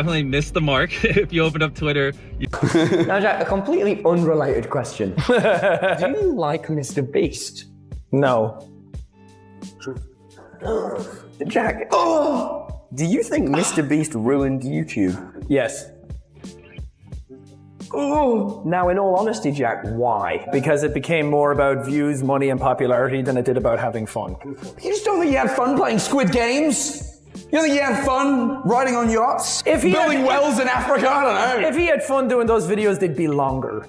definitely missed the mark. If you open up Twitter, Now, Jack, a completely unrelated question. Do you like MrBeast? No. Jack, do you think MrBeast ruined YouTube? Yes. Now, in all honesty, Jack, why? Because it became more about views, money, and popularity than it did about having fun. You just don't think you had fun playing Squid Games? You don't think you had fun riding on yachts? Building wells in Africa? I don't know. If he had fun doing those videos, they'd be longer.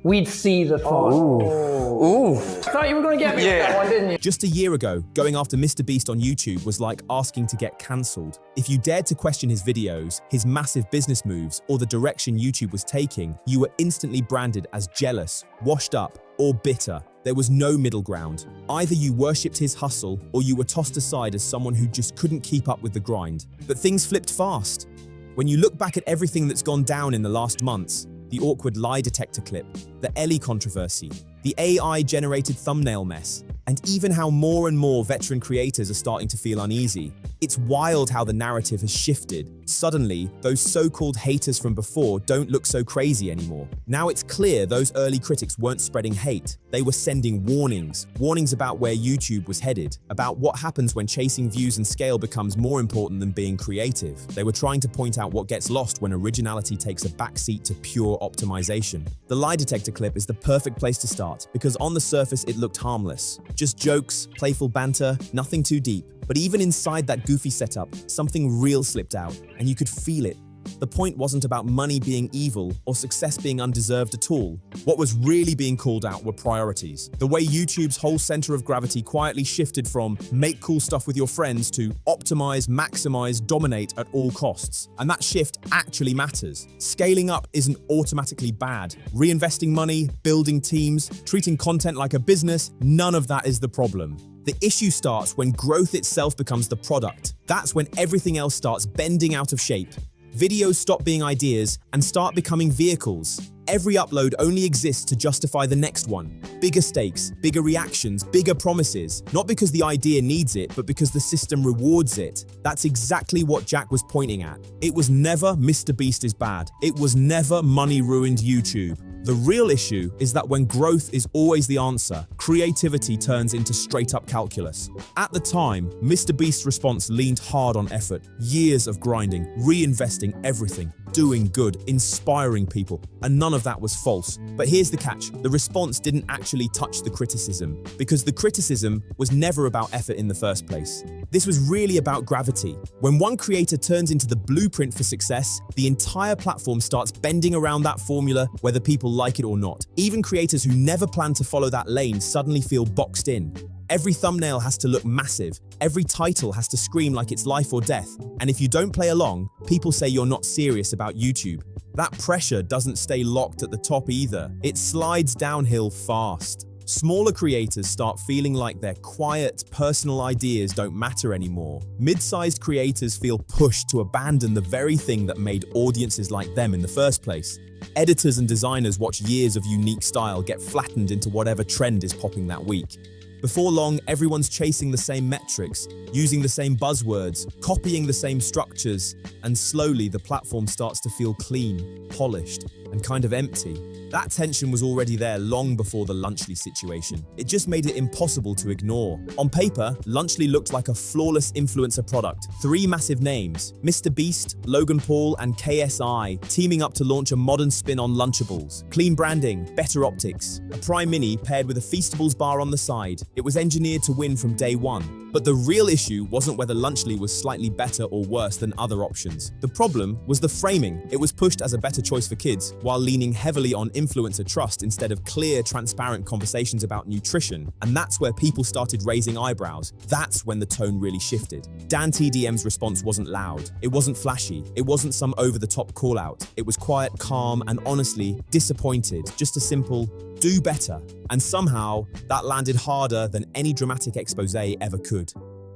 We'd see the fun. Ooh. Thought you were going to get me with that one, didn't you? Just a year ago, going after MrBeast on YouTube was like asking to get cancelled. If you dared to question his videos, his massive business moves, or the direction YouTube was taking, you were instantly branded as jealous, washed up, or bitter. There was no middle ground. Either you worshipped his hustle, or you were tossed aside as someone who just couldn't keep up with the grind. But things flipped fast. When you look back at everything that's gone down in the last months, the awkward lie detector clip, the 𝗝𝗃𝗀𝗀𝗀𝗀 controversy, the AI-generated thumbnail mess, and even how more and more veteran creators are starting to feel uneasy. It's wild how the narrative has shifted. Suddenly, those so-called haters from before don't look so crazy anymore. Now it's clear those early critics weren't spreading hate. They were sending warnings. Warnings about where YouTube was headed, about what happens when chasing views and scale becomes more important than being creative. They were trying to point out what gets lost when originality takes a backseat to pure optimization. The lie detector clip is the perfect place to start, because on the surface it looked harmless. Just jokes, playful banter, nothing too deep. But even inside that goofy setup, something real slipped out, and you could feel it. The point wasn't about money being evil or success being undeserved at all. What was really being called out were priorities. The way YouTube's whole center of gravity quietly shifted from make cool stuff with your friends to optimize, maximize, dominate at all costs. And that shift actually matters. Scaling up isn't automatically bad. Reinvesting money, building teams, treating content like a business, none of that is the problem. The issue starts when growth itself becomes the product. That's when everything else starts bending out of shape. Videos stop being ideas and start becoming vehicles. Every upload only exists to justify the next one. Bigger stakes, bigger reactions, bigger promises. Not because the idea needs it, but because the system rewards it. That's exactly what Jack was pointing at. It was never MrBeast is bad. It was never money ruined YouTube. The real issue is that when growth is always the answer, creativity turns into straight-up calculus. At the time, MrBeast's response leaned hard on effort. Years of grinding, reinvesting everything, doing good, inspiring people, and none of that was false. But here's the catch. The response didn't actually touch the criticism, because the criticism was never about effort in the first place. This was really about gravity. When one creator turns into the blueprint for success, the entire platform starts bending around that formula whether people like it or not. Even creators who never planned to follow that lane suddenly feel boxed in. Every thumbnail has to look massive. Every title has to scream like it's life or death. And if you don't play along, people say you're not serious about YouTube. That pressure doesn't stay locked at the top either. It slides downhill fast. Smaller creators start feeling like their quiet, personal ideas don't matter anymore. Mid-sized creators feel pushed to abandon the very thing that made audiences like them in the first place. Editors and designers watch years of unique style get flattened into whatever trend is popping that week. Before long, everyone's chasing the same metrics, using the same buzzwords, copying the same structures, and slowly the platform starts to feel clean, polished, and kind of empty. That tension was already there long before the Lunchly situation. It just made it impossible to ignore. On paper, Lunchly looked like a flawless influencer product. 3 massive names, MrBeast, Logan Paul, and KSI, teaming up to launch a modern spin on Lunchables. Clean branding, better optics, a Prime Mini paired with a Feastables bar on the side. It was engineered to win from day one. But the real issue wasn't whether Lunchly was slightly better or worse than other options. The problem was the framing. It was pushed as a better choice for kids, while leaning heavily on influencer trust instead of clear, transparent conversations about nutrition. And that's where people started raising eyebrows. That's when the tone really shifted. Dan TDM's response wasn't loud. It wasn't flashy. It wasn't some over-the-top call-out. It was quiet, calm, and honestly disappointed. Just a simple, do better. And somehow, that landed harder than any dramatic expose ever could.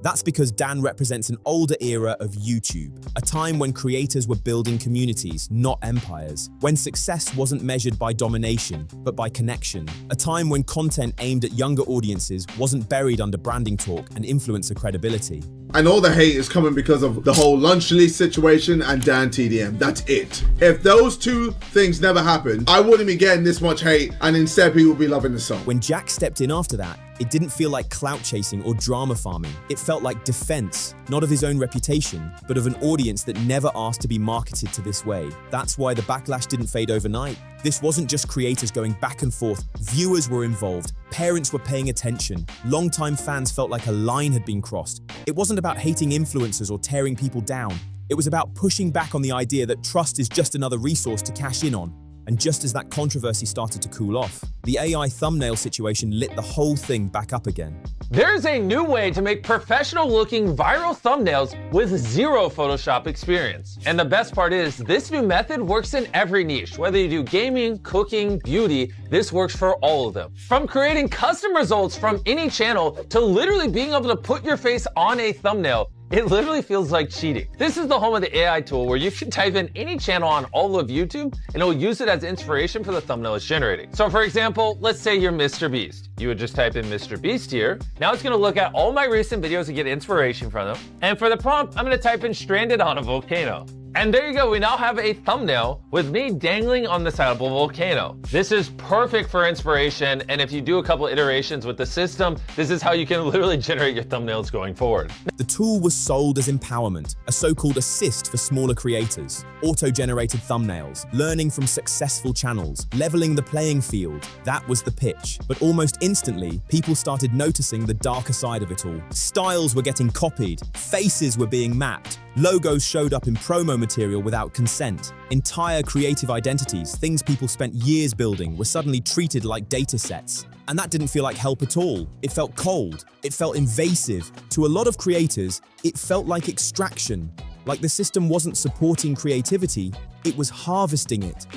That's because Dan represents an older era of YouTube, a time when creators were building communities, not empires, when success wasn't measured by domination, but by connection, a time when content aimed at younger audiences wasn't buried under branding talk and influencer credibility. And all the hate is coming because of the whole lunch release situation and Dan TDM. That's it. If those two things never happened, I wouldn't be getting this much hate, and instead people would be loving the song. When Jack stepped in after that, it didn't feel like clout chasing or drama farming. It felt like defense, not of his own reputation, but of an audience that never asked to be marketed to this way. That's why the backlash didn't fade overnight. This wasn't just creators going back and forth. Viewers were involved. Parents were paying attention. Longtime fans felt like a line had been crossed. It wasn't about hating influencers or tearing people down. It was about pushing back on the idea that trust is just another resource to cash in on. And just as that controversy started to cool off, the AI thumbnail situation lit the whole thing back up again. There's a new way to make professional-looking viral thumbnails with zero Photoshop experience. And the best part is, this new method works in every niche. Whether you do gaming, cooking, beauty, this works for all of them. From creating custom results from any channel to literally being able to put your face on a thumbnail, it literally feels like cheating. This is the home of the AI tool where you can type in any channel on all of YouTube and it will use it as inspiration for the thumbnail it's generating. So for example, let's say you're MrBeast. You would just type in MrBeast here. Now it's gonna look at all my recent videos and get inspiration from them. And for the prompt, I'm gonna type in stranded on a volcano. And there you go, we now have a thumbnail with me dangling on the side of a volcano. This is perfect for inspiration, and if you do a couple iterations with the system, this is how you can literally generate your thumbnails going forward. The tool was sold as empowerment, a so-called assist for smaller creators, auto-generated thumbnails, learning from successful channels, leveling the playing field. That was the pitch. But almost instantly, people started noticing the darker side of it all. Styles were getting copied, faces were being mapped, logos showed up in promo material without consent. Entire creative identities, things people spent years building, were suddenly treated like data sets. And that didn't feel like help at all. It felt cold. It felt invasive. To a lot of creators, it felt like extraction. Like the system wasn't supporting creativity, it was harvesting it.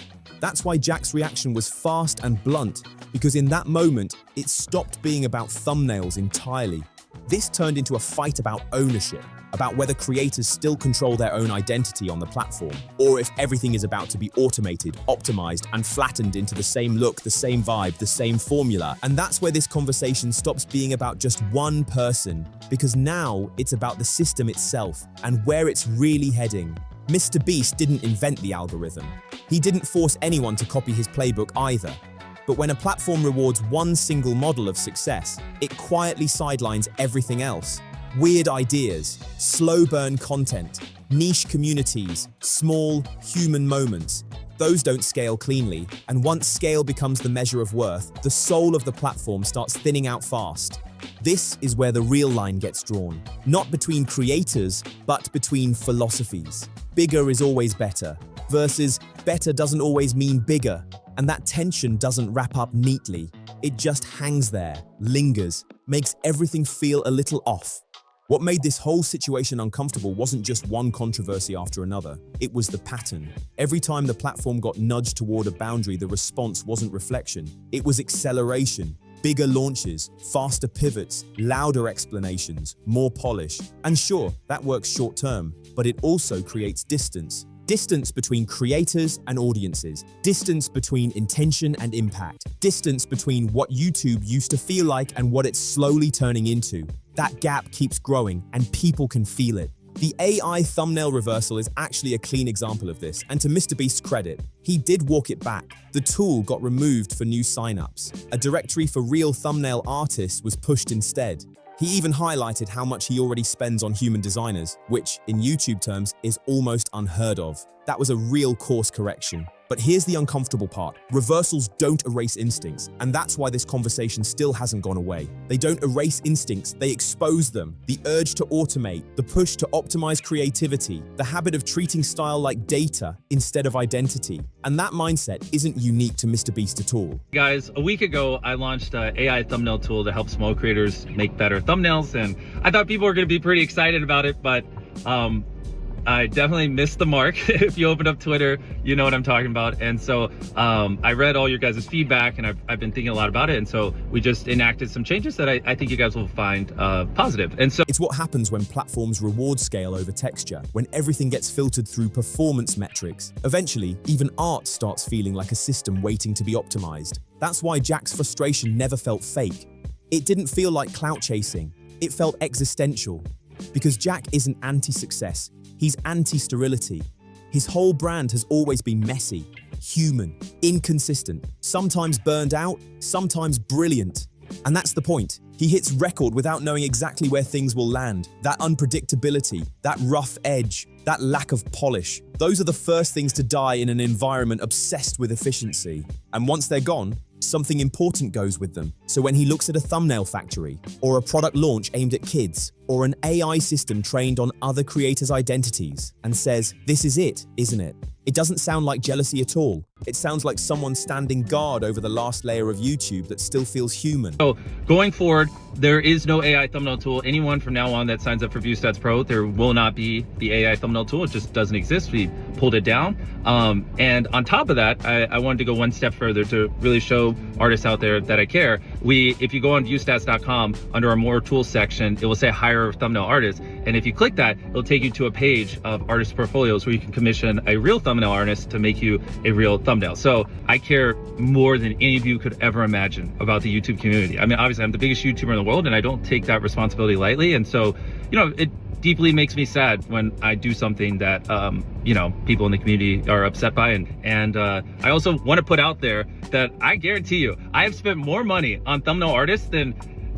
That's why Jack's reaction was fast and blunt, because in that moment, it stopped being about thumbnails entirely. This turned into a fight about ownership, about whether creators still control their own identity on the platform, or if everything is about to be automated, optimized, and flattened into the same look, the same vibe, the same formula. And that's where this conversation stops being about just one person, because now it's about the system itself and where it's really heading. MrBeast didn't invent the algorithm. He didn't force anyone to copy his playbook either. But when a platform rewards one single model of success, it quietly sidelines everything else. Weird ideas, slow burn content, niche communities, small, human moments. Those don't scale cleanly, and once scale becomes the measure of worth, the soul of the platform starts thinning out fast. This is where the real line gets drawn, not between creators, but between philosophies. Bigger is always better, versus better doesn't always mean bigger. And that tension doesn't wrap up neatly. It just hangs there, lingers, makes everything feel a little off. What made this whole situation uncomfortable wasn't just one controversy after another. It was the pattern. Every time the platform got nudged toward a boundary, the response wasn't reflection. It was acceleration. Bigger launches, faster pivots, louder explanations, more polish. And sure, that works short term, but it also creates distance. Distance between creators and audiences, distance between intention and impact, distance between what YouTube used to feel like and what it's slowly turning into. That gap keeps growing and people can feel it. The AI thumbnail reversal is actually a clean example of this, and to MrBeast's credit, he did walk it back. The tool got removed for new signups. A directory for real thumbnail artists was pushed instead. He even highlighted how much he already spends on human designers, which, in YouTube terms, is almost unheard of. That was a real course correction. But here's the uncomfortable part. Reversals don't erase instincts, and that's why this conversation still hasn't gone away. They don't erase instincts, they expose them. The urge to automate, the push to optimize creativity, the habit of treating style like data instead of identity. And that mindset isn't unique to MrBeast at all. Guys, a week ago, I launched an AI thumbnail tool to help small creators make better thumbnails, and I thought people were going to be pretty excited about it, but I definitely missed the mark. If you open up Twitter, you know what I'm talking about. And so I read all your guys' feedback, and I've been thinking a lot about it. And so we just enacted some changes that I think you guys will find positive. And so it's what happens when platforms reward scale over texture, when everything gets filtered through performance metrics. Eventually, even art starts feeling like a system waiting to be optimized. That's why Jack's frustration never felt fake. It didn't feel like clout chasing. It felt existential. Because Jack isn't anti-success, he's anti-sterility. His whole brand has always been messy, human, inconsistent, sometimes burned out, sometimes brilliant. And that's the point. He hits record without knowing exactly where things will land. That unpredictability, that rough edge, that lack of polish. Those are the first things to die in an environment obsessed with efficiency. And once they're gone, something important goes with them. So when he looks at a thumbnail factory, or a product launch aimed at kids, or an AI system trained on other creators' identities, and says, "This is it, isn't it?" It doesn't sound like jealousy at all. It sounds like someone standing guard over the last layer of YouTube that still feels human. So going forward, there is no AI thumbnail tool. Anyone from now on that signs up for ViewStats Pro, there will not be the AI thumbnail tool. It just doesn't exist. We pulled it down. And on top of that, I wanted to go one step further to really show artists out there that I care. If you go on viewstats.com, under our more tools section, it will say hire thumbnail artists. And if you click that, it'll take you to a page of artist portfolios where you can commission a real thumbnail artist to make you a real thumbnail. So I care more than any of you could ever imagine about the YouTube community. I mean, obviously I'm the biggest YouTuber in the world and I don't take that responsibility lightly. And so, you know, it deeply makes me sad when I do something that, you know, people in the community are upset by. And I also want to put out there that I guarantee you, I have spent more money on thumbnail artists than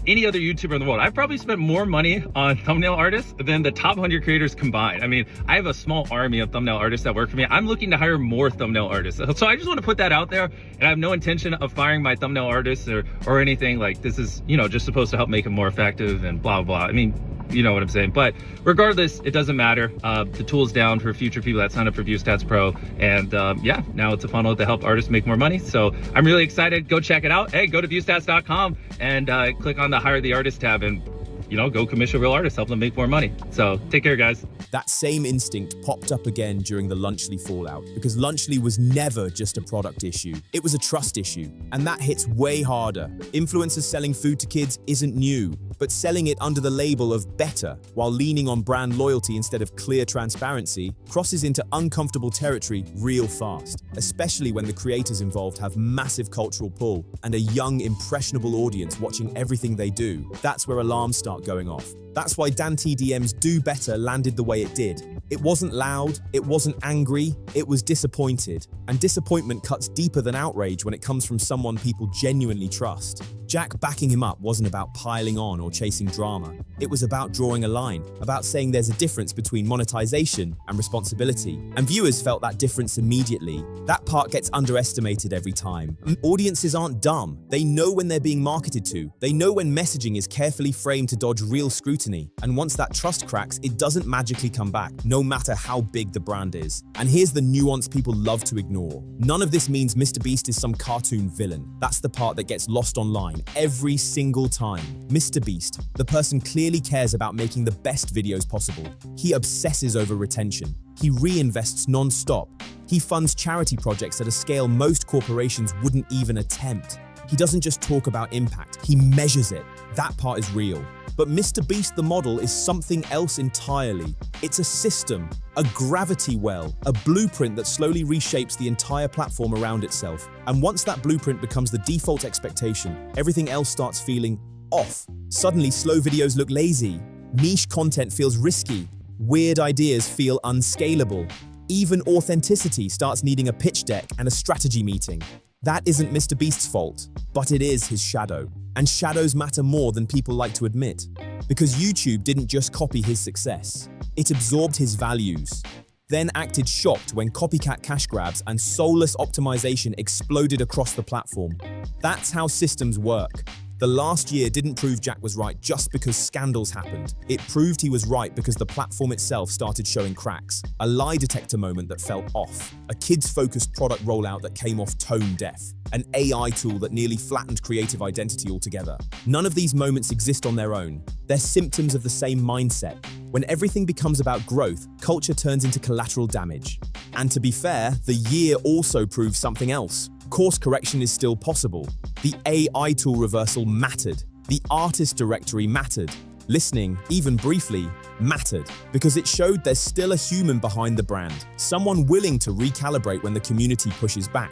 any other YouTuber in the world. I've probably spent more money on thumbnail artists than the top 100 creators combined. I mean, I have a small army of thumbnail artists that work for me. I'm looking to hire more thumbnail artists. So I just want to put that out there, and I have no intention of firing my thumbnail artists or anything. Like, this is, you know, just supposed to help make them more effective and blah, blah. I mean, you know what I'm saying. But regardless, it doesn't matter. The tool's down for future people that sign up for ViewStats Pro. And yeah, now it's a funnel to help artists make more money. So I'm really excited. Go check it out. Hey, go to viewstats.com and click on the Hire the Artist tab and, you know, go commission real artists, help them make more money. So take care, guys. That same instinct popped up again during the Lunchly fallout, because Lunchly was never just a product issue. It was a trust issue, and that hits way harder. Influencers selling food to kids isn't new, but selling it under the label of better while leaning on brand loyalty instead of clear transparency crosses into uncomfortable territory real fast, especially when the creators involved have massive cultural pull and a young, impressionable audience watching everything they do. That's where alarms start going off. That's why DanTDM's Do Better landed the way it did. It wasn't loud, it wasn't angry, it was disappointed. And disappointment cuts deeper than outrage when it comes from someone people genuinely trust. Jack backing him up wasn't about piling on or chasing drama. It was about drawing a line, about saying there's a difference between monetization and responsibility. And viewers felt that difference immediately. That part gets underestimated every time. Audiences aren't dumb. They know when they're being marketed to. They know when messaging is carefully framed to dodge real scrutiny. And once that trust cracks, it doesn't magically come back, no matter how big the brand is. And here's the nuance people love to ignore. None of this means MrBeast is some cartoon villain. That's the part that gets lost online every single time. MrBeast, the person clearly cares about making the best videos possible. He obsesses over retention. He reinvests non-stop. He funds charity projects at a scale most corporations wouldn't even attempt. He doesn't just talk about impact, he measures it. That part is real. But MrBeast the model is something else entirely. It's a system, a gravity well, a blueprint that slowly reshapes the entire platform around itself. And once that blueprint becomes the default expectation, everything else starts feeling off. Suddenly, slow videos look lazy, niche content feels risky, weird ideas feel unscalable. Even authenticity starts needing a pitch deck and a strategy meeting. That isn't MrBeast's fault, but it is his shadow. And shadows matter more than people like to admit. Because YouTube didn't just copy his success, it absorbed his values. Then acted shocked when copycat cash grabs and soulless optimization exploded across the platform. That's how systems work. The last year didn't prove Jack was right just because scandals happened. It proved he was right because the platform itself started showing cracks. A lie detector moment that felt off. A kids-focused product rollout that came off tone deaf. An AI tool that nearly flattened creative identity altogether. None of these moments exist on their own. They're symptoms of the same mindset. When everything becomes about growth, culture turns into collateral damage. And to be fair, the year also proves something else. Course correction is still possible. The AI tool reversal mattered. The artist directory mattered. Listening, even briefly, mattered because it showed there's still a human behind the brand, someone willing to recalibrate when the community pushes back.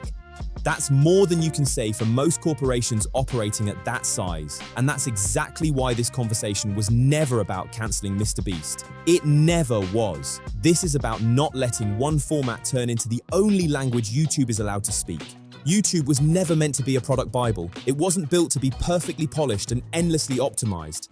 That's more than you can say for most corporations operating at that size. And that's exactly why this conversation was never about canceling MrBeast. It never was. This is about not letting one format turn into the only language YouTube is allowed to speak. YouTube was never meant to be a product Bible. It wasn't built to be perfectly polished and endlessly optimized.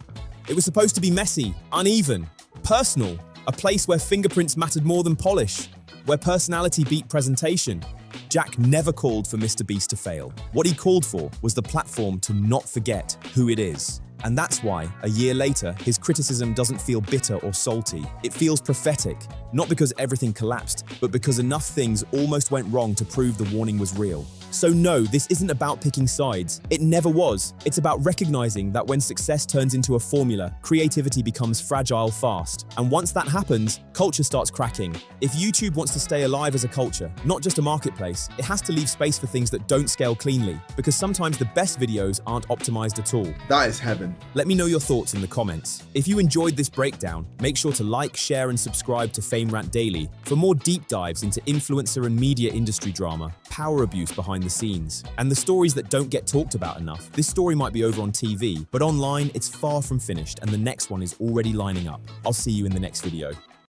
It was supposed to be messy, uneven, personal, a place where fingerprints mattered more than polish, where personality beat presentation. Jack never called for MrBeast to fail. What he called for was the platform to not forget who it is. And that's why, a year later, his criticism doesn't feel bitter or salty. It feels prophetic, not because everything collapsed, but because enough things almost went wrong to prove the warning was real. So no, this isn't about picking sides. It never was. It's about recognizing that when success turns into a formula, creativity becomes fragile fast. And once that happens, culture starts cracking. If YouTube wants to stay alive as a culture, not just a marketplace, it has to leave space for things that don't scale cleanly, because sometimes the best videos aren't optimized at all. That is heaven. Let me know your thoughts in the comments. If you enjoyed this breakdown, make sure to like, share, and subscribe to Fame Rant Daily for more deep dives into influencer and media industry drama, power abuse behind the scenes, and the stories that don't get talked about enough. This story might be over on TV, but online it's far from finished, and the next one is already lining up. I'll see you in the next video.